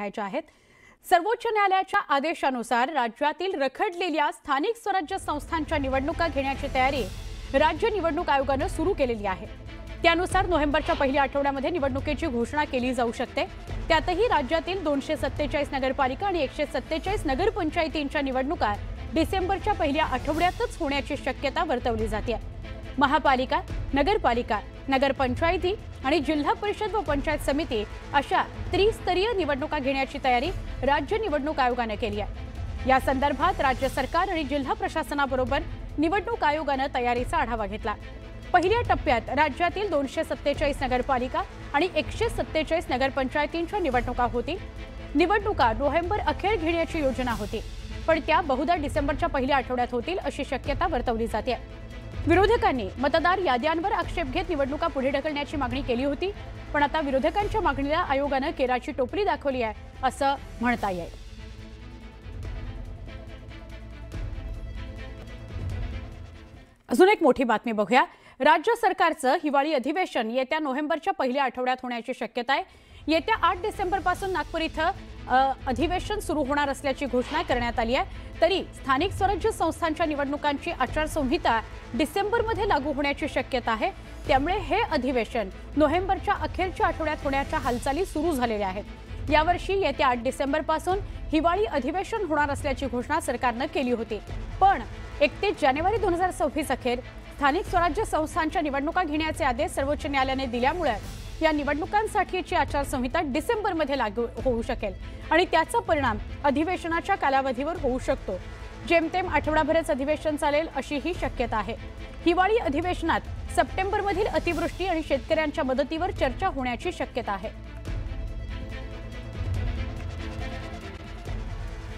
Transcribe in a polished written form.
घ्यायच्या आहेत। सर्वोच्च न्यायालयाच्या आदेशानुसार राज्यातील रखडलेल्या स्थानिक स्वराज्य संस्थांच्या निवडणुका घेण्याची तयारी राज्य निवडणूक आयोगाने सुरू केलेली आहे। त्यानुसार नोव्हेंबरच्या पहिल्या आठवड्यामध्ये निवडणुकीची घोषणा केली जाऊ शकते। त्यातही राज्यातील 247 नगरपालिका आणि 147 नगरपंचायतींच्या निवडणुका डिसेंबरच्या पहिल्या आठवड्यातच होण्याची शक्यता वर्तवली जाते। महापालिका, नगरपालिका, नगरपंचायती आणि जिल्हा परिषद व पंचायत समिती अशा त्रिस्तरीय निवडणुका घेण्याची तयारी राज्य निवडणूक आयोगाने केली आहे। या संदर्भात राज्य सरकार आणि जिल्हा प्रशासनाबरोबर निवडणूक आयोगाने तयारीचा आढावा घेतला। पहिल्या टप्प्यात राज्यातील 247 नगरपालिका आणि 147 नगरपंचायतींच्या निवडणुका होतील। निवडणुका नोव्हेंबर अखेर घेण्याची योजना होती, पण त्या बहुधा डिसेंबरच्या पहिल्या आठवड्यात होतील अशी शक्यता वर्तवली जाते। विरोधकांनी मतदार याद्यांवर आक्षेप घेत निवडणुका पुढे ढकलण्याची मागणी केली होती, पण आता विरोधकांच्या मागणीला आयोगाने केराची टोपली दाखवली आहे असं म्हणता येईल। अजून एक मोठी बातमी बघूया। राज्य सरकारचं हिवाळी अधिवेशन येत्या नोव्हेंबरच्या पहिल्या आठवड्यात होण्याची शक्यता आहे। येत्या 8 डिसेंबर पासून नागपूर इथं अधिवेशन सुरू होणार असल्याची घोषणा करण्यात आली आहे। तरी स्थानिक स्वराज्य संस्थांच्या निवडणुकांची आचारसंहिता डिसेंबरमध्ये लागू होण्याची शक्यता आहे। त्यामुळे हे अधिवेशन नोव्हेंबरच्या अखेरच्या आठवड्यात होण्याच्या हालचाली सुरू झालेल्या आहेत। यावर्षी येत्या 8 डिसेंबर पासून हिवाळी अधिवेशन होणार असल्याची घोषणा सरकारने केली होती, पण 31 जानेवारी 2026 अखेर स्थानिक स्वराज्य संस्थांच्या निवडणुका घेण्याचे आदेश सर्वोच्च न्यायालयाने दिल्यामुळे या निवडणुकांसाठीची आचारसंहिता डिसेंबरमध्ये लागू होऊ शकेल आणि त्याचा परिणाम अधिवेशनाच्या कालावधीवर होऊ शकतो। जेमतेम आठवडाभरच अधिवेशन चालेल अशी ही शक्यता आहे। हिवाळी अधिवेशनात सप्टेंबरमधील अतिवृष्टी आणि शेतकऱ्यांच्या मदतीवर चर्चा होण्याची शक्यता आहे।